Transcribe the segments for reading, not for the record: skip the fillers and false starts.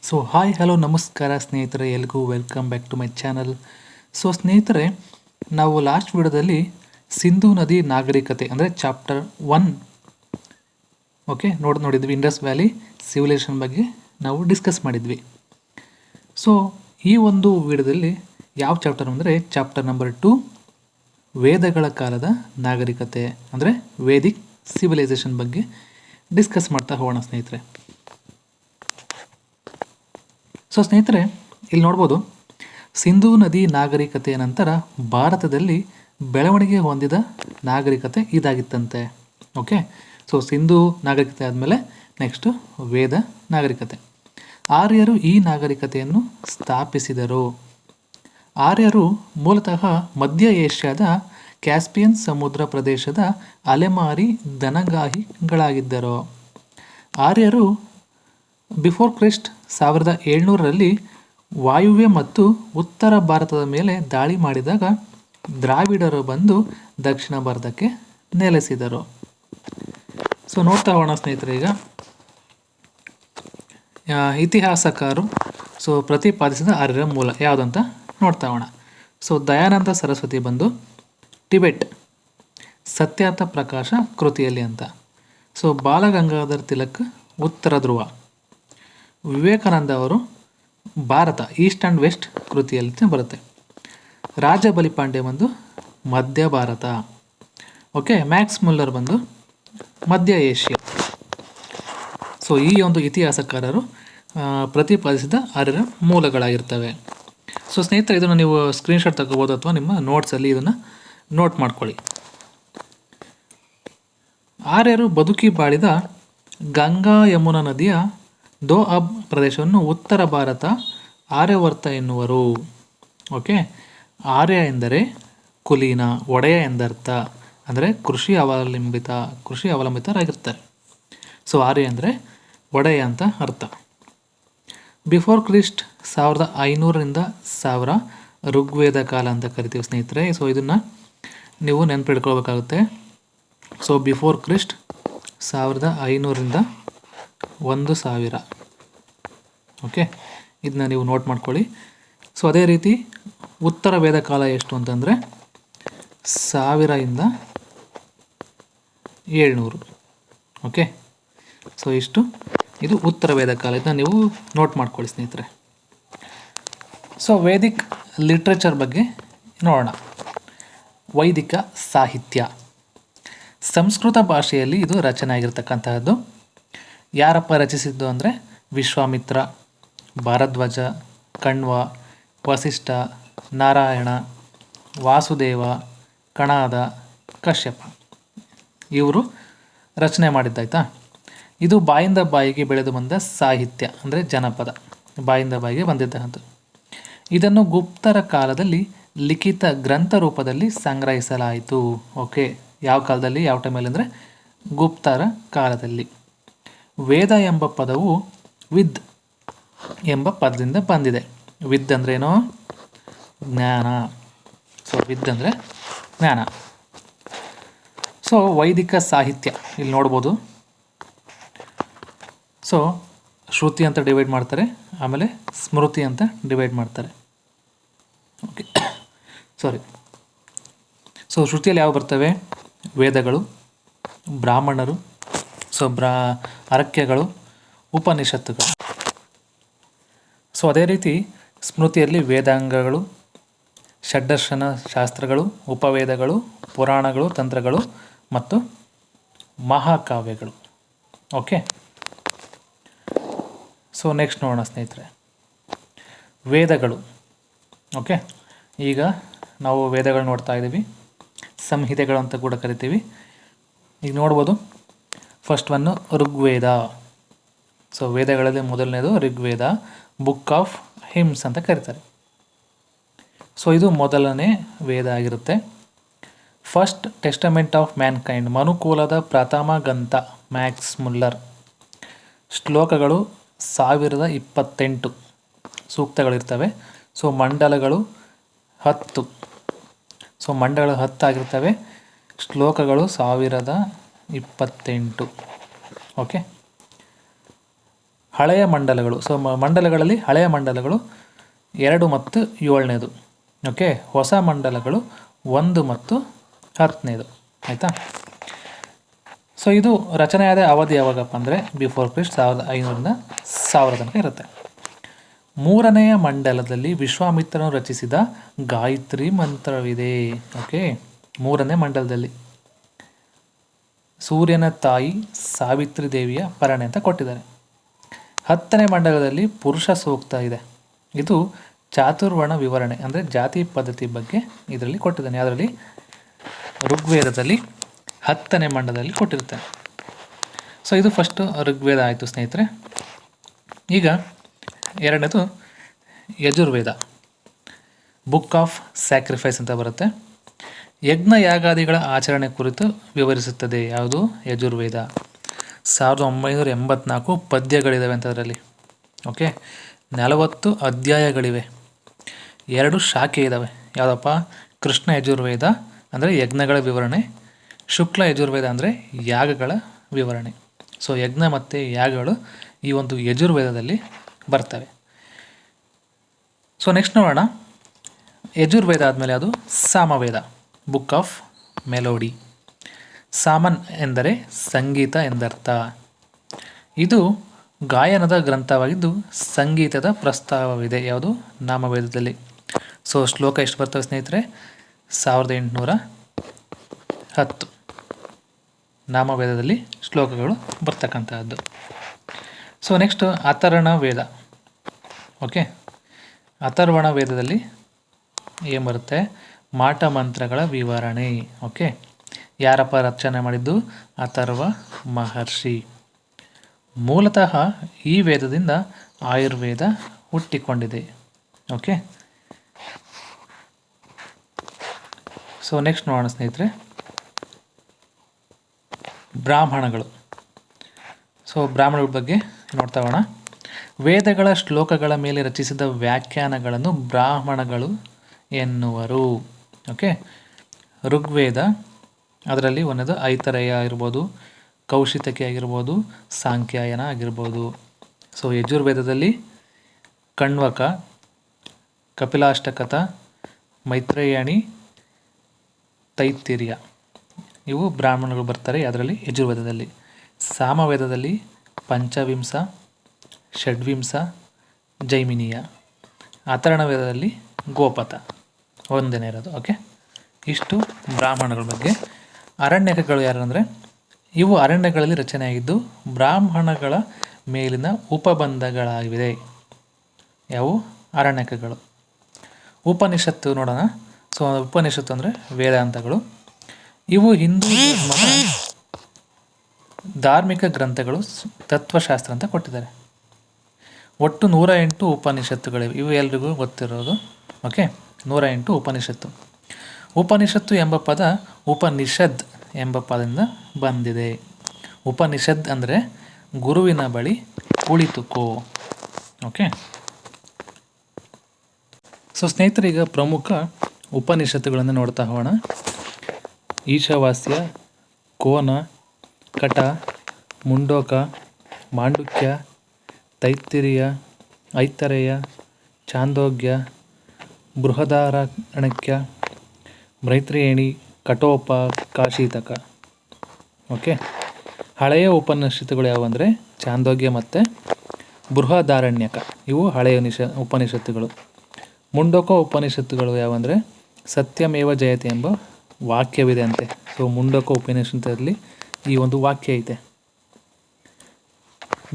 So hi hello ನಮಸ್ಕಾರ ಸ್ನೇಹಿತರೆ, ಎಲ್ರಿಗೂ welcome back to my channel. So ಸ್ನೇಹಿತರೆ, ನಾವು ಲಾಸ್ಟ್ ವಿಡಿಯೋದಲ್ಲಿ ಸಿಂಧೂ ನದಿ ನಾಗರಿಕತೆ ಅಂದರೆ ಚಾಪ್ಟರ್ 1 ನೋಡಿದ್ವಿ. ಇಂಡಸ್ ವ್ಯಾಲಿ ಸಿವಿಲೈಸೇಷನ್ ಬಗ್ಗೆ ನಾವು ಡಿಸ್ಕಸ್ ಮಾಡಿದ್ವಿ. ಸೊ ಈ ಒಂದು ವಿಡಿಯೋದಲ್ಲಿ ಯಾವ ಚಾಪ್ಟರ್ ಅಂದರೆ ಚಾಪ್ಟರ್ ನಂಬರ್ 2, ವೇದಗಳ ಕಾಲದ ನಾಗರಿಕತೆ ಅಂದರೆ ವೇದಿಕ್ ಸಿವಿಲೈಸೇಷನ್ ಬಗ್ಗೆ ಡಿಸ್ಕಸ್ ಮಾಡ್ತಾ ಹೋಗೋಣ ಸ್ನೇಹಿತರೆ. ಸೊ ಸ್ನೇಹಿತರೆ, ಇಲ್ಲಿ ನೋಡ್ಬೋದು, ಸಿಂಧೂ ನದಿ ನಾಗರಿಕತೆಯ ನಂತರ ಭಾರತದಲ್ಲಿ ಬೆಳವಣಿಗೆ ಹೊಂದಿದ ನಾಗರಿಕತೆ ಇದಾಗಿತ್ತಂತೆ. ಸೊ ಸಿಂಧೂ ನಾಗರಿಕತೆ ಆದಮೇಲೆ ನೆಕ್ಸ್ಟು ವೇದ ನಾಗರಿಕತೆ. ಆರ್ಯರು ಈ ನಾಗರಿಕತೆಯನ್ನು ಸ್ಥಾಪಿಸಿದರು. ಆರ್ಯರು ಮೂಲತಃ ಮಧ್ಯ ಏಷ್ಯಾದ ಕ್ಯಾಸ್ಪಿಯನ್ ಸಮುದ್ರ ಪ್ರದೇಶದ ಅಲೆಮಾರಿ ದನಗಾಹಿಗಳಾಗಿದ್ದರು. ಆರ್ಯರು ಬಿಫೋರ್ ಕ್ರಿಸ್ಟ್ 1700ರಲ್ಲಿ ವಾಯುವ್ಯ ಮತ್ತು ಉತ್ತರ ಭಾರತದ ಮೇಲೆ ದಾಳಿ ಮಾಡಿದಾಗ ದ್ರಾವಿಡರು ಬಂದು ದಕ್ಷಿಣ ಭಾರತಕ್ಕೆ ನೆಲೆಸಿದರು. ಸೊ ನೋಡ್ತಾ ಹೋಗೋಣ ಸ್ನೇಹಿತರೆ, ಈಗ ಇತಿಹಾಸಕಾರರು ಪ್ರತಿಪಾದಿಸಿದ ಆರ್ಯರ ಮೂಲ ಯಾವುದಂತ ನೋಡ್ತಾ ಹೋಗೋಣ. ಸೊ ದಯಾನಂದ ಸರಸ್ವತಿ ಬಂದು ಟಿಬೆಟ್ ಸತ್ಯಾರ್ಥ ಪ್ರಕಾಶ ಕೃತಿಯಲ್ಲಿ ಅಂತ. ಸೊ ಬಾಲಗಂಗಾಧರ್ ತಿಲಕ್ ಉತ್ತರ ಧ್ರುವ. ವಿವೇಕಾನಂದ ಅವರು ಭಾರತ ಈಸ್ಟ್ ಆ್ಯಂಡ್ ವೆಸ್ಟ್ ಕೃತಿಯಲ್ಲಿ ಬರುತ್ತೆ. ರಾಜ ಬಲಿಪಾಂಡೆ ಬಂದು ಮಧ್ಯ ಭಾರತ. ಮ್ಯಾಕ್ಸ್ ಮುಲ್ಲರ್ ಬಂದು ಮಧ್ಯ ಏಷ್ಯಾ. ಸೊ ಈ ಒಂದು ಇತಿಹಾಸಕಾರರು ಪ್ರತಿಪಾದಿಸಿದ ಆರ್ಯರ ಮೂಲಗಳಾಗಿರ್ತವೆ. ಸೊ ಸ್ನೇಹಿತರೆ, ಇದನ್ನು ನೀವು ಸ್ಕ್ರೀನ್ಶಾಟ್ ತಗೋಬೋದು ಅಥವಾ ನಿಮ್ಮ ನೋಟ್ಸಲ್ಲಿ ಇದನ್ನು ನೋಟ್ ಮಾಡ್ಕೊಳ್ಳಿ. ಆರ್ಯರು ಬದುಕಿ ಬಾಳಿದ ಗಂಗಾ ಯಮುನಾ ನದಿಯ ದೋಅಬ್ ಪ್ರದೇಶವನ್ನು ಉತ್ತರ ಭಾರತ ಆರ್ಯವರ್ತ ಎನ್ನುವರು. ಆರ್ಯ ಎಂದರೆ ಕುಲೀನ, ಒಡೆಯ ಎಂದರ್ಥ. ಅಂದರೆ ಕೃಷಿ ಅವಲಂಬಿತರಾಗಿರ್ತಾರೆ. ಸೊ ಆರ್ಯ ಅಂದರೆ ಒಡೆಯ ಅಂತ ಅರ್ಥ. ಬಿಫೋರ್ ಕ್ರಿಸ್ಟ್ 1500ರಿಂದ 1000 ಋಗ್ವೇದ ಕಾಲ ಅಂತ ಕರಿತೀವಿ ಸ್ನೇಹಿತರೆ. ಸೊ ಇದನ್ನು ನೀವು ನೆನಪಿಟ್ಕೊಳ್ಬೇಕಾಗುತ್ತೆ. ಸೊ ಬಿಫೋರ್ ಕ್ರಿಸ್ಟ್ 1500ರಿಂದ 1000. ಇದನ್ನ ನೀವು ನೋಟ್ ಮಾಡ್ಕೊಳ್ಳಿ. ಸೊ ಅದೇ ರೀತಿ ಉತ್ತರ ವೇದ ಕಾಲ ಎಷ್ಟು ಅಂತಂದರೆ 1000ರಿಂದ 700. ಸೊ ಇದು ಉತ್ತರ ವೇದ ಕಾಲ. ಇದನ್ನ ನೀವು ನೋಟ್ ಮಾಡ್ಕೊಳ್ಳಿ ಸ್ನೇಹಿತರೆ. ಸೊ ವೇದಿಕ್ ಲಿಟ್ರೇಚರ್ ಬಗ್ಗೆ ನೋಡೋಣ. ವೈದಿಕ ಸಾಹಿತ್ಯ ಸಂಸ್ಕೃತ ಭಾಷೆಯಲ್ಲಿ ಇದು ರಚನೆ ಆಗಿರ್ತಕ್ಕಂತಹದ್ದು. ಯಾರಪ್ಪ ರಚಿಸಿದ್ದು ಅಂದರೆ ವಿಶ್ವಾಮಿತ್ರ, ಭಾರದ್ವಾಜ, ಕಣ್ವ, ವಸಿಷ್ಠ, ನಾರಾಯಣ, ವಾಸುದೇವ, ಕಣಾದ, ಕಶ್ಯಪ ಇವರು ರಚನೆ ಮಾಡಿದ್ದಾಯ್ತಾ. ಇದು ಬಾಯಿಂದ ಬಾಯಿಗೆ ಬೆಳೆದು ಬಂದ ಸಾಹಿತ್ಯ ಅಂದರೆ ಜನಪದ, ಬಾಯಿಂದ ಬಾಯಿಗೆ ಬಂದಿದ್ದಂಥದ್ದು. ಇದನ್ನು ಗುಪ್ತರ ಕಾಲದಲ್ಲಿ ಲಿಖಿತ ಗ್ರಂಥ ರೂಪದಲ್ಲಿ ಸಂಗ್ರಹಿಸಲಾಯಿತು. ಯಾವ ಕಾಲದಲ್ಲಿ, ಯಾವ ಟೈಮಲ್ಲಿ ಅಂದರೆ ಗುಪ್ತರ ಕಾಲದಲ್ಲಿ. ವೇದ ಎಂಬ ಪದವು ವಿದ್ ಎಂಬ ಪದದಿಂದ ಬಂದಿದೆ. ವಿದ್ ಅಂದರೆ ಏನೋ ಜ್ಞಾನ. ಸೊ ವಿದ್ ಅಂದರೆ ಜ್ಞಾನ. ಸೊ ವೈದಿಕ ಸಾಹಿತ್ಯ ಇಲ್ಲಿ ನೋಡ್ಬೋದು. ಸೊ ಶ್ರುತಿ ಅಂತ ಡಿವೈಡ್ ಮಾಡ್ತಾರೆ, ಆಮೇಲೆ ಸ್ಮೃತಿ ಅಂತ ಡಿವೈಡ್ ಮಾಡ್ತಾರೆ. ಸೊ ಶ್ರುತಿಯಲ್ಲಿ ಯಾವ ಬರ್ತವೆ? ವೇದಗಳು, ಬ್ರಾಹ್ಮಣರು, ಅರಕ್ಯಗಳು, ಉಪನಿಷತ್ತುಗಳು. ಸೊ ಅದೇ ರೀತಿ ಸ್ಮೃತಿಯಲ್ಲಿ ವೇದಾಂಗಗಳು, ಷಡ್ದರ್ಶನ ಶಾಸ್ತ್ರಗಳು, ಉಪವೇದಗಳು, ಪುರಾಣಗಳು, ತಂತ್ರಗಳು ಮತ್ತು ಮಹಾಕಾವ್ಯಗಳು. ಸೊ ನೆಕ್ಸ್ಟ್ ನೋಡೋಣ ಸ್ನೇಹಿತರೆ, ವೇದಗಳು. ಈಗ ನಾವು ವೇದಗಳು ನೋಡ್ತಾ ಇದ್ದೀವಿ, ಸಂಹಿತೆಗಳು ಅಂತ ಕೂಡ ಕರಿತೀವಿ. ಈಗ ನೋಡ್ಬೋದು, ಫಸ್ಟ್ ಒನ್ನು ಋಗ್ವೇದ. ಸೊ ವೇದಗಳಲ್ಲಿ ಮೊದಲನೇದು ಋಗ್ವೇದ, ಬುಕ್ ಆಫ್ ಹಿಮ್ಸ್ ಅಂತ ಕರೀತಾರೆ. ಸೊ ಇದು ಮೊದಲನೇ ವೇದ ಆಗಿರುತ್ತೆ. ಫಸ್ಟ್ ಟೆಸ್ಟಮೆಂಟ್ ಆಫ್ ಮ್ಯಾನ್ಕೈಂಡ್, ಮನುಕುಲದ ಪ್ರಥಮ ಗ್ರಂಥ, ಮ್ಯಾಕ್ಸ್ ಮುಲ್ಲರ್. ಶ್ಲೋಕಗಳು 1028 ಸೂಕ್ತಗಳಿರ್ತವೆ. ಸೊ ಮಂಡಲಗಳು 10. ಸೊ ಮಂಡಲಗಳು 10 ಆಗಿರ್ತವೆ. ಶ್ಲೋಕಗಳು 1028. ಹಳೆಯ ಮಂಡಲಗಳು. ಸೊ ಮಂಡಲಗಳಲ್ಲಿ ಹಳೆಯ ಮಂಡಲಗಳು 2 ಮತ್ತು 7ನೇದು. ಓಕೆ, ಹೊಸ ಮಂಡಲಗಳು 1 ಮತ್ತು 10ನೇದು. ಆಯಿತಾ? ಸೊ ಇದು ರಚನೆಯಾದ ಅವಧಿ ಯಾವಾಗಪ್ಪ ಅಂದರೆ ಬಿಫೋರ್ ಕ್ರಿಸ್ಟ್ 1500ರಿಂದ 1000 ತನಕ ಇರುತ್ತೆ. 3ನೆಯ ಮಂಡಲದಲ್ಲಿ ವಿಶ್ವಾಮಿತ್ರನು ರಚಿಸಿದ ಗಾಯತ್ರಿ ಮಂತ್ರವಿದೆ. ಓಕೆ, 3ನೇ ಮಂಡಲದಲ್ಲಿ ಸೂರ್ಯನ ತಾಯಿ ಸಾವಿತ್ರಿ ದೇವಿಯ ಪರಣೆ ಅಂತ ಕೊಟ್ಟಿದ್ದಾರೆ. 10ನೇ ಮಂಡಲದಲ್ಲಿ ಪುರುಷ ಸೂಕ್ತ ಇದೆ. ಇದು ಚಾತುರ್ವರ್ಣ ವಿವರಣೆ ಅಂದರೆ ಜಾತಿ ಪದ್ಧತಿ ಬಗ್ಗೆ ಇದರಲ್ಲಿ ಕೊಟ್ಟಿದ್ದಾನೆ. ಅದರಲ್ಲಿ ಋಗ್ವೇದದಲ್ಲಿ 10ನೇ ಮಂಡಲದಲ್ಲಿ ಕೊಟ್ಟಿರ್ತಾನೆ. ಸೊ ಇದು ಫಸ್ಟು ಋಗ್ವೇದ ಆಯಿತು ಸ್ನೇಹಿತರೆ. ಈಗ 2ನೇದು ಯಜುರ್ವೇದ, ಬುಕ್ ಆಫ್ ಸ್ಯಾಕ್ರಿಫೈಸ್ ಅಂತ ಬರುತ್ತೆ. ಯಜ್ಞ ಯಾಗಾದಿಗಳ ಆಚರಣೆ ಕುರಿತು ವಿವರಿಸುತ್ತದೆ. ಯಾವುದು? ಯಜುರ್ವೇದ. 1984 ಪದ್ಯಗಳಿದ್ದಾವೆ ಅಂತ ಅದರಲ್ಲಿ. ಓಕೆ, 40 ಅಧ್ಯಾಯಗಳಿವೆ, 2 ಶಾಖೆ ಇದ್ದಾವೆ. ಯಾವುದಪ್ಪ? ಕೃಷ್ಣ ಯಜುರ್ವೇದ ಅಂದರೆ ಯಜ್ಞಗಳ ವಿವರಣೆ, ಶುಕ್ಲ ಯಜುರ್ವೇದ ಅಂದರೆ ಯಾಗಗಳ ವಿವರಣೆ. ಸೊ ಯಜ್ಞ ಮತ್ತು ಯಾಗಗಳು ಈ ಒಂದು ಯಜುರ್ವೇದದಲ್ಲಿ ಬರ್ತವೆ. ಸೊ ನೆಕ್ಸ್ಟ್ ನೋಡೋಣ. ಯಜುರ್ವೇದ ಆದಮೇಲೆ ಅದು ಸಾಮವೇದ, ಬುಕ್ ಆಫ್ ಮೆಲೋಡಿ. ಸಾಮನ್ ಎಂದರೆ ಸಂಗೀತ ಎಂದರ್ಥ. ಇದು ಗಾಯನದ ಗ್ರಂಥವಾಗಿದ್ದು ಸಂಗೀತದ ಪ್ರಸ್ತಾವವಿದೆ. ಯಾವುದು? ನಾಮವೇದದಲ್ಲಿ. ಸೊ ಶ್ಲೋಕ ಎಷ್ಟು ಬರ್ತವೆ ಸ್ನೇಹಿತರೆ? 1810 ನಾಮವೇದದಲ್ಲಿ ಶ್ಲೋಕಗಳು ಬರ್ತಕ್ಕಂತಹದ್ದು. ಸೊ ನೆಕ್ಸ್ಟ್ ಅಥರ್ವಣ ವೇದ. ಓಕೆ, ಅಥರ್ವಣ ವೇದದಲ್ಲಿ ಏನು ಬರುತ್ತೆ? ಮಾಟ ಮಂತ್ರಗಳ ವಿವರಣೆ. ಓಕೆ, ಯಾರಪ್ಪ ರಚನೆ ಮಾಡಿದ್ದು? ಅಥರ್ವ ಮಹರ್ಷಿ. ಮೂಲತಃ ಈ ವೇದದಿಂದ ಆಯುರ್ವೇದ ಹುಟ್ಟಿಕೊಂಡಿದೆ. ಓಕೆ, ಸೊ ನೆಕ್ಸ್ಟ್ ನೋಡೋಣ ಸ್ನೇಹಿತರೆ, ಬ್ರಾಹ್ಮಣಗಳು. ಸೊ ಬ್ರಾಹ್ಮಣಗಳ ಬಗ್ಗೆ ನೋಡ್ತಾ ಹೋಗೋಣ. ವೇದಗಳ ಶ್ಲೋಕಗಳ ಮೇಲೆ ರಚಿಸಿದ ವ್ಯಾಖ್ಯಾನಗಳನ್ನು ಬ್ರಾಹ್ಮಣಗಳು ಎನ್ನುವರು. ಓಕೆ, ಋಗ್ವೇದ ಅದರಲ್ಲಿ ಒಂದದು ಐತರೇಯ ಆಗಿರ್ಬೋದು, ಕೌಶಿತಕಿ ಆಗಿರ್ಬೋದು, ಸಾಂಖ್ಯಾಯನ ಆಗಿರ್ಬೋದು. ಸೊ ಯಜುರ್ವೇದದಲ್ಲಿ ಕಣ್ವಕ, ಕಪಿಲಾಷ್ಟಕತ, ಮೈತ್ರೇಯಣಿ, ತೈತ್ತಿರಿಯ ಇವು ಬ್ರಾಹ್ಮಣಗಳು ಬರ್ತಾರೆ ಅದರಲ್ಲಿ ಯಜುರ್ವೇದದಲ್ಲಿ. ಸಾಮವೇದದಲ್ಲಿ ಪಂಚವಿಂಸ, ಷಡ್ವಿಂಸ, ಜೈಮಿನೀಯ. ಅಥರ್ವಣ ವೇದದಲ್ಲಿ ಗೋಪಥ ಒಂದೇನೇ ಇರೋದು. ಓಕೆ, ಇಷ್ಟು ಬ್ರಾಹ್ಮಣಗಳ ಬಗ್ಗೆ. ಅರಣ್ಯಕಗಳು ಯಾರು ಅಂದರೆ ಇವು ಅರಣ್ಯಗಳಲ್ಲಿ ರಚನೆಯಾಗಿದ್ದು ಬ್ರಾಹ್ಮಣಗಳ ಮೇಲಿನ ಉಪಬಂಧಗಳಾಗಿವೆ. ಯಾವುವು? ಅರಣ್ಯಕಗಳು. ಉಪನಿಷತ್ತು ನೋಡೋಣ. ಸೊ ಉಪನಿಷತ್ತು ಅಂದರೆ ವೇದಾಂತಗಳು. ಇವು ಹಿಂದೂ ಧರ್ಮದ ಧಾರ್ಮಿಕ ಗ್ರಂಥಗಳು, ತತ್ವಶಾಸ್ತ್ರ ಅಂತ ಕೊಟ್ಟಿದ್ದಾರೆ. ಒಟ್ಟು 108 ಉಪನಿಷತ್ತುಗಳಿವೆ. ಇವು ಎಲ್ರಿಗೂ ಗೊತ್ತಿರೋದು. ಓಕೆ, 108 ಉಪನಿಷತ್ತು. ಉಪನಿಷತ್ತು ಎಂಬ ಪದ ಉಪನಿಷದ್ ಎಂಬ ಪದದಿಂದ ಬಂದಿದೆ. ಉಪನಿಷದ್ ಅಂದರೆ ಗುರುವಿನ ಬಳಿ ಕುಳಿತುಕೋ. ಓಕೆ, ಸೊ ಸ್ನೇಹಿತರೀಗ ಪ್ರಮುಖ ಉಪನಿಷತ್ತುಗಳನ್ನು ನೋಡ್ತಾ ಹೋಗೋಣ. ಈಶಾವಾಸ್ಯ, ಕೋನ, ಕಟ, ಮುಂಡೋಕ, ಮಾಂಡುಕ್ಯ, ತೈತ್ತಿರಿಯ, ಐತರೇಯ, ಛಾಂದೋಗ್ಯ, ಬೃಹದಾರಣ್ಯಕ, ಮೈತ್ರೇಯಣಿ, ಕಠೋಪ, ಕಾಶೀತಕ. ಓಕೆ, ಹಳೆಯ ಉಪನಿಷತ್ತುಗಳು ಯಾವುವಂದರೆ ಛಾಂದೋಗ್ಯ ಮತ್ತು ಬೃಹದಾರಣ್ಯಕ. ಇವು ಹಳೆಯ ಉಪನಿಷತ್ತುಗಳು. ಮುಂಡೋಕ ಉಪನಿಷತ್ತುಗಳು ಯಾವಂದರೆ ಸತ್ಯಮೇವ ಜಯತೆ ಎಂಬ ವಾಕ್ಯವಿದೆ ಅಂತೆ. ಸೊ ಮುಂಡೋಕ ಉಪನಿಷತ್ತಲ್ಲಿ ಈ ಒಂದು ವಾಕ್ಯ ಐತೆ.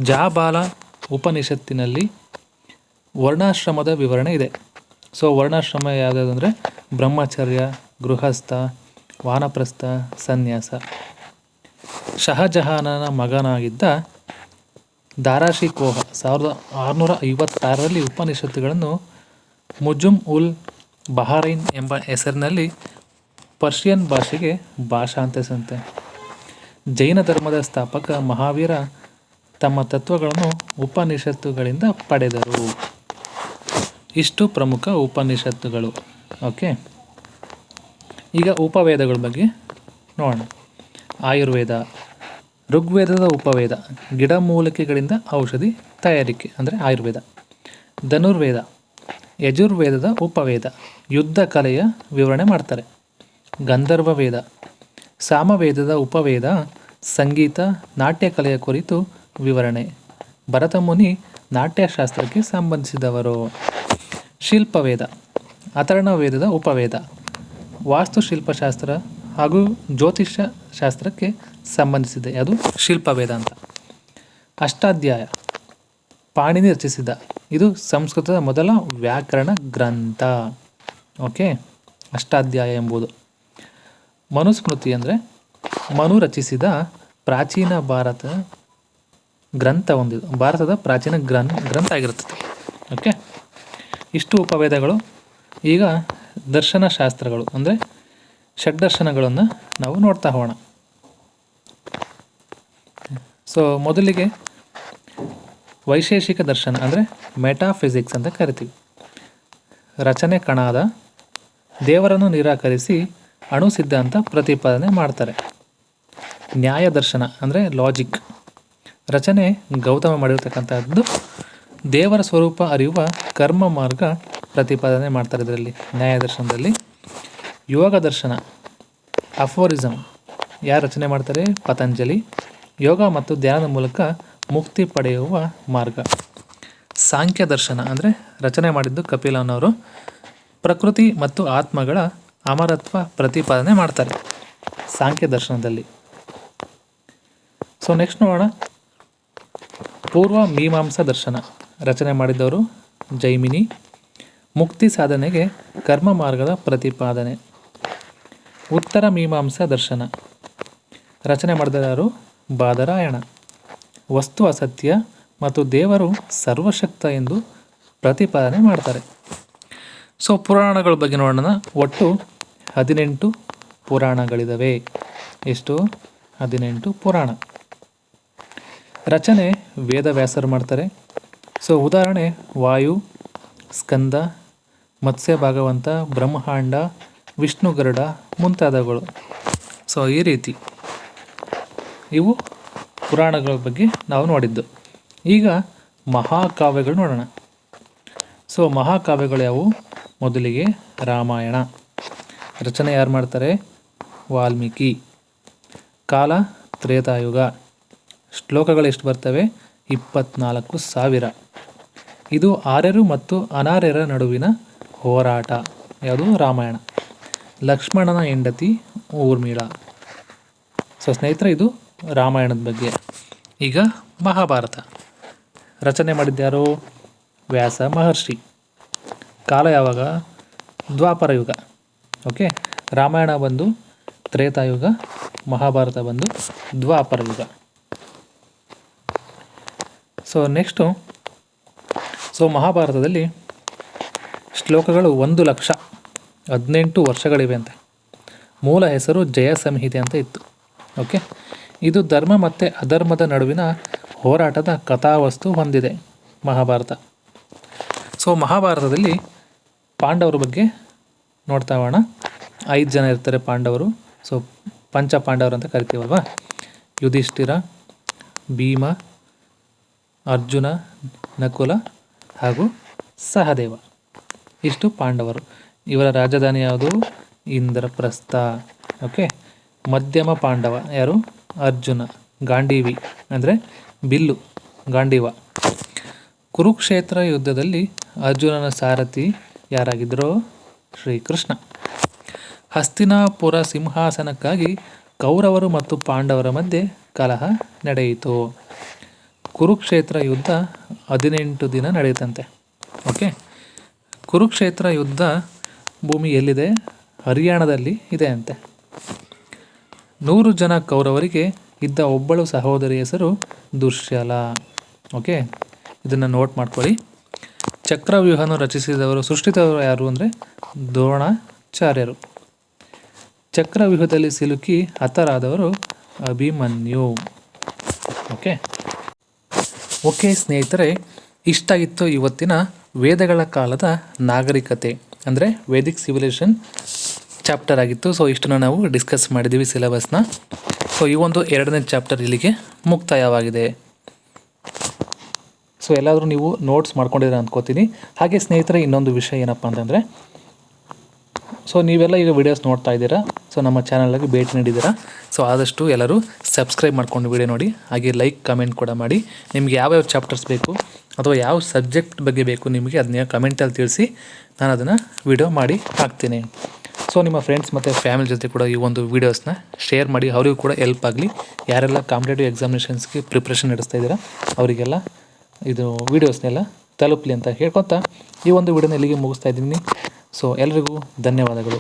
ಜಾಬಾಲ ಉಪನಿಷತ್ತಿನಲ್ಲಿ ವರ್ಣಾಶ್ರಮದ ವಿವರಣೆ ಇದೆ. ಸೊ ವರ್ಣಾಶ್ರಮ ಯಾವುದಾದ್ರು ಅಂದರೆ ಬ್ರಹ್ಮಚರ್ಯ, ಗೃಹಸ್ಥ, ವಾನಪ್ರಸ್ಥ, ಸನ್ಯಾಸ. ಶಹಜಹಾನನ ಮಗನಾಗಿದ್ದ ದಾರಾಷಿಕೋಹ 1656ರಲ್ಲಿ ಉಪನಿಷತ್ತುಗಳನ್ನು ಮುಜುಮ್ ಉಲ್ ಬಹರೈನ್ ಎಂಬ ಹೆಸರಿನಲ್ಲಿ ಪರ್ಷಿಯನ್ ಭಾಷೆಗೆ ಭಾಷಾಂತರಿಸಿದಂತೆ. ಜೈನ ಧರ್ಮದ ಸ್ಥಾಪಕ ಮಹಾವೀರ ತಮ್ಮ ತತ್ವಗಳನ್ನು ಉಪನಿಷತ್ತುಗಳಿಂದ ಪಡೆದರು. ಇಷ್ಟು ಪ್ರಮುಖ ಉಪನಿಷತ್ತುಗಳು. ಓಕೆ, ಈಗ ಉಪವೇದಗಳ ಬಗ್ಗೆ ನೋಡೋಣ. ಆಯುರ್ವೇದ, ಋಗ್ವೇದದ ಉಪವೇದ ಗಿಡಮೂಲಿಕೆಗಳಿಂದ ಔಷಧಿ ತಯಾರಿಕೆ ಅಂದರೆ ಆಯುರ್ವೇದ. ಧನುರ್ವೇದ ಯಜುರ್ವೇದದ ಉಪವೇದ ಯುದ್ಧ ಕಲೆಯ ವಿವರಣೆ ಮಾಡ್ತಾರೆ. ಗಂಧರ್ವ ವೇದ ಸಾಮವೇದದ ಉಪವೇದ ಸಂಗೀತ ನಾಟ್ಯ ಕಲೆಯ ಕುರಿತು ವಿವರಣೆ. ಭರತಮುನಿ ನಾಟ್ಯಶಾಸ್ತ್ರಕ್ಕೆ ಸಂಬಂಧಿಸಿದವರು. ಶಿಲ್ಪವೇದ ಅಥರ್ಣ ವೇದದ ಉಪವೇದ ವಾಸ್ತುಶಿಲ್ಪಶಾಸ್ತ್ರ ಹಾಗೂ ಜ್ಯೋತಿಷ್ಯ ಶಾಸ್ತ್ರಕ್ಕೆ ಸಂಬಂಧಿಸಿದೆ, ಅದು ಶಿಲ್ಪವೇದ ಅಂತ. ಅಷ್ಟಾಧ್ಯಾಯ ಪಾಣಿನಿ ರಚಿಸಿದ, ಇದು ಸಂಸ್ಕೃತದ ಮೊದಲ ವ್ಯಾಕರಣ ಗ್ರಂಥ. ಓಕೆ, ಅಷ್ಟಾಧ್ಯಾಯ ಎಂಬುದು. ಮನುಸ್ಮೃತಿ ಅಂದರೆ ಮನು ರಚಿಸಿದ ಪ್ರಾಚೀನ ಗ್ರಂಥ ಹೊಂದಿದೆ, ಭಾರತದ ಪ್ರಾಚೀನ ಗ್ರಂಥ ಆಗಿರುತ್ತದೆ. ಓಕೆ, ಇಷ್ಟು ಉಪವೇದಗಳು. ಈಗ ದರ್ಶನಶಾಸ್ತ್ರಗಳು ಅಂದರೆ ಷಡ್ದರ್ಶನಗಳನ್ನು ನಾವು ನೋಡ್ತಾ ಹೋಗೋಣ. ಸೊ ಮೊದಲಿಗೆ ವೈಶೇಷಿಕ ದರ್ಶನ ಅಂದರೆ ಮೆಟಾಫಿಸಿಕ್ಸ್ ಅಂತ ಕರಿತೀವಿ. ರಚನೆ ಕಣಾದ ದೇವರನ್ನು ನಿರಾಕರಿಸಿ ಅಣು ಸಿದ್ಧಾಂತ ಪ್ರತಿಪಾದನೆ ಮಾಡ್ತಾರೆ. ನ್ಯಾಯ ದರ್ಶನ ಅಂದರೆ ಲಾಜಿಕ್. ರಚನೆ ಗೌತಮ ಮಾಡಿರ್ತಕ್ಕಂಥದ್ದು. ದೇವರ ಸ್ವರೂಪ ಅರಿಯುವ ಕರ್ಮ ಮಾರ್ಗ ಪ್ರತಿಪಾದನೆ ಮಾಡ್ತಾರೆ ಇದರಲ್ಲಿ, ನ್ಯಾಯ ದರ್ಶನದಲ್ಲಿ. ಯೋಗ ದರ್ಶನ ಅಫೋರಿಸಮ್ ಯಾರು ರಚನೆ ಮಾಡ್ತಾರೆ? ಪತಂಜಲಿ. ಯೋಗ ಮತ್ತು ಧ್ಯಾನದ ಮೂಲಕ ಮುಕ್ತಿ ಪಡೆಯುವ ಮಾರ್ಗ. ಸಾಂಖ್ಯ ದರ್ಶನ ಅಂದರೆ ರಚನೆ ಮಾಡಿದ್ದು ಕಪಿಲನವರು. ಪ್ರಕೃತಿ ಮತ್ತು ಆತ್ಮಗಳ ಅಮರತ್ವ ಪ್ರತಿಪಾದನೆ ಮಾಡ್ತಾರೆ ಸಾಂಖ್ಯ ದರ್ಶನದಲ್ಲಿ. ಸೊ ನೆಕ್ಸ್ಟ್ ನೋಡೋಣ, ಪೂರ್ವ ಮೀಮಾಂಸಾ ದರ್ಶನ ರಚನೆ ಮಾಡಿದವರು ಜೈಮಿನಿ. ಮುಕ್ತಿ ಸಾಧನೆಗೆ ಕರ್ಮ ಮಾರ್ಗದ ಪ್ರತಿಪಾದನೆ. ಉತ್ತರ ಮೀಮಾಂಸಾ ದರ್ಶನ ರಚನೆ ಮಾಡಿದವರು ಬಾದರಾಯಣ. ವಸ್ತು ಅಸತ್ಯ ಮತ್ತು ದೇವರು ಸರ್ವಶಕ್ತ ಎಂದು ಪ್ರತಿಪಾದನೆ ಮಾಡ್ತಾರೆ. ಸೊ ಪುರಾಣಗಳ ಬಗ್ಗೆ ನೋಡೋಣ. ಒಟ್ಟು 18 ಪುರಾಣಗಳಿದ್ದಾವೆ. ಎಷ್ಟು? 18 ಪುರಾಣ. ರಚನೆ ವೇದವ್ಯಾಸರು ಮಾಡ್ತಾರೆ. ಸೊ ಉದಾಹರಣೆ ವಾಯು, ಸ್ಕಂದ, ಮತ್ಸ್ಯ ಭಾಗವಂತ, ಬ್ರಹ್ಮಾಂಡ, ವಿಷ್ಣು ಗರುಡ ಮುಂತಾದವುಗಳು. ಸೊ ಈ ರೀತಿ ಇವು ಪುರಾಣಗಳ ಬಗ್ಗೆ ನಾವು ನೋಡಿದ್ದು. ಈಗ ಮಹಾಕಾವ್ಯಗಳು ನೋಡೋಣ. ಸೊ ಮಹಾಕಾವ್ಯಗಳು ಯಾವುವು? ಮೊದಲಿಗೆ ರಾಮಾಯಣ. ರಚನೆ ಯಾರು ಮಾಡ್ತಾರೆ? ವಾಲ್ಮೀಕಿ. ಕಾಲ ತ್ರೇತಾಯುಗ. ಶ್ಲೋಕಗಳು ಎಷ್ಟು ಬರ್ತವೆ? 24,000. ಇದು ಆರ್ಯರು ಮತ್ತು ಅನಾರ್ಯರ ನಡುವಿನ ಹೋರಾಟ. ಯಾವುದು? ರಾಮಾಯಣ. ಲಕ್ಷ್ಮಣನ ಹೆಂಡತಿ ಊರ್ಮಿಳಾ. ಸೊ ಸ್ನೇಹಿತರೆ, ಇದು ರಾಮಾಯಣದ ಬಗ್ಗೆ. ಈಗ ಮಹಾಭಾರತ ರಚನೆ ಮಾಡಿದ್ಯಾರು? ವ್ಯಾಸ ಮಹರ್ಷಿ. ಕಾಲ ಯಾವಾಗ? ದ್ವಾಪರ ಯುಗ. ಓಕೆ, ರಾಮಾಯಣ ಬಂದು ತ್ರೇತಾಯುಗ, ಮಹಾಭಾರತ ಬಂದು ದ್ವಾಪರ ಯುಗ. ಸೊ ನೆಕ್ಸ್ಟು, ಸೊ ಮಹಾಭಾರತದಲ್ಲಿ ಶ್ಲೋಕಗಳು 1,18,000 ವರ್ಷಗಳಿವೆ ಅಂತೆ. ಮೂಲ ಹೆಸರು ಜಯ ಸಂಹಿತೆ ಅಂತ ಇತ್ತು. ಓಕೆ, ಇದು ಧರ್ಮ ಮತ್ತು ಅಧರ್ಮದ ನಡುವಿನ ಹೋರಾಟದ ಕಥಾವಸ್ತು ಹೊಂದಿದೆ ಮಹಾಭಾರತ. ಸೊ ಮಹಾಭಾರತದಲ್ಲಿ ಪಾಂಡವರ ಬಗ್ಗೆ ನೋಡ್ತಾ ಹೋಗೋಣ. 5 ಜನ ಇರ್ತಾರೆ ಪಾಂಡವರು. ಸೊ ಪಂಚ ಪಾಂಡವರು ಅಂತ ಕರಿತೀವಲ್ವ. ಯುಧಿಷ್ಠಿರ, ಭೀಮ, ಅರ್ಜುನ, ನಕುಲ ಹಾಗೂ ಸಹದೇವ. ಇಷ್ಟು ಪಾಂಡವರು. ಇವರ ರಾಜಧಾನಿ ಯಾವುದು? ಇಂದ್ರಪ್ರಸ್ಥ. ಓಕೆ, ಮಧ್ಯಮ ಪಾಂಡವ ಯಾರು? ಅರ್ಜುನ. ಗಾಂಡೀವಿ ಅಂದರೆ ಬಿಲ್ಲು, ಗಾಂಡೀವ. ಕುರುಕ್ಷೇತ್ರ ಯುದ್ಧದಲ್ಲಿ ಅರ್ಜುನನ ಸಾರಥಿ ಯಾರಾಗಿದ್ದರೋ? ಶ್ರೀಕೃಷ್ಣ. ಹಸ್ತಿನಾಪುರ ಸಿಂಹಾಸನಕ್ಕಾಗಿ ಕೌರವರು ಮತ್ತು ಪಾಂಡವರ ಮಧ್ಯೆ ಕಲಹ ನಡೆಯಿತು. ಕುರುಕ್ಷೇತ್ರ ಯುದ್ಧ 18 ದಿನ ನಡೆಯುತ್ತಂತೆ. ಓಕೆ, ಕುರುಕ್ಷೇತ್ರ ಯುದ್ಧ ಭೂಮಿ ಎಲ್ಲಿದೆ? ಹರಿಯಾಣದಲ್ಲಿ ಇದೆ ಅಂತೆ. 100 ಜನ ಕೌರವರಿಗೆ ಇದ್ದ ಒಬ್ಬಳು ಸಹೋದರಿ ಹೆಸರು ದುಶ್ಶಲ. ಓಕೆ, ಇದನ್ನು ನೋಟ್ ಮಾಡ್ಕೊಳ್ಳಿ. ಚಕ್ರವ್ಯೂಹನ ಸೃಷ್ಟಿಸಿದವರು ಯಾರು ಅಂದರೆ ದ್ರೋಣಾಚಾರ್ಯರು. ಚಕ್ರವ್ಯೂಹದಲ್ಲಿ ಸಿಲುಕಿ ಹತರಾದವರು ಅಭಿಮನ್ಯು. ಓಕೆ ಸ್ನೇಹಿತರೆ, ಇಷ್ಟ ಇತ್ತು ಇವತ್ತಿನ ವೇದಗಳ ಕಾಲದ ನಾಗರಿಕತೆ ಅಂದರೆ ವೇದಿಕ್ ಸಿವಿಲೈಸೇಷನ್ ಚಾಪ್ಟರ್ ಆಗಿತ್ತು. ಸೊ ಇಷ್ಟನ್ನು ನಾವು ಡಿಸ್ಕಸ್ ಮಾಡಿದ್ದೀವಿ ಸಿಲೆಬಸ್ನ. ಸೊ ಈ ಒಂದು 2ನೇ ಚಾಪ್ಟರ್ ಇಲ್ಲಿಗೆ ಮುಕ್ತಾಯವಾಗಿದೆ. ಸೊ ಎಲ್ಲಾದರೂ ನೀವು ನೋಟ್ಸ್ ಮಾಡ್ಕೊಂಡಿದ್ದೀರ ಅಂದ್ಕೋತೀನಿ. ಹಾಗೆ ಸ್ನೇಹಿತರೆ, ಇನ್ನೊಂದು ವಿಷಯ ಏನಪ್ಪ ಅಂತಂದರೆ, ಸೊ ನೀವೆಲ್ಲ ಈಗ ವೀಡಿಯೋಸ್ ನೋಡ್ತಾ ಇದ್ದೀರಾ, ಸೊ ನಮ್ಮ ಚಾನಲ್ಗೆ ಭೇಟಿ ನೀಡಿದ್ದೀರಾ. ಸೊ ಆದಷ್ಟು ಎಲ್ಲರೂ ಸಬ್ಸ್ಕ್ರೈಬ್ ಮಾಡ್ಕೊಂಡು ವೀಡಿಯೋ ನೋಡಿ, ಹಾಗೆ ಲೈಕ್ ಕಮೆಂಟ್ ಕೂಡ ಮಾಡಿ. ನಿಮ್ಗೆ ಯಾವ್ಯಾವ ಚಾಪ್ಟರ್ಸ್ ಬೇಕು ಅಥವಾ ಯಾವ ಸಬ್ಜೆಕ್ಟ್ ಬಗ್ಗೆ ಬೇಕು ನಿಮಗೆ ಅದನ್ನ ಕಮೆಂಟಲ್ಲಿ ತಿಳಿಸಿ, ನಾನು ಅದನ್ನು ವೀಡಿಯೋ ಮಾಡಿ ಹಾಕ್ತೀನಿ. ಸೊ ನಿಮ್ಮ ಫ್ರೆಂಡ್ಸ್ ಮತ್ತು ಫ್ಯಾಮಿಲಿ ಜೊತೆ ಕೂಡ ಈ ಒಂದು ವೀಡಿಯೋಸ್ನ ಶೇರ್ ಮಾಡಿ, ಅವರಿಗೂ ಕೂಡ ಹೆಲ್ಪ್ ಆಗಲಿ. ಯಾರೆಲ್ಲ ಕಾಂಪಿಟೇಟಿವ್ ಎಕ್ಸಾಮಿನೇಷನ್ಸ್ಗೆ ಪ್ರಿಪ್ರೇಷನ್ ನಡೆಸ್ತಾ ಇದ್ದೀರಾ ಅವರಿಗೆಲ್ಲ ಇದು ವೀಡಿಯೋಸ್ನೆಲ್ಲ ತಲುಪಲಿ ಅಂತ ಹೇಳ್ಕೊತಾ ಈ ಒಂದು ವಿಡಿಯೋನ ಇಲ್ಲಿಗೆ ಮುಗಿಸ್ತಾ ಇದ್ದೀನಿ. ಸೊ ಎಲ್ರಿಗೂ ಧನ್ಯವಾದಗಳು.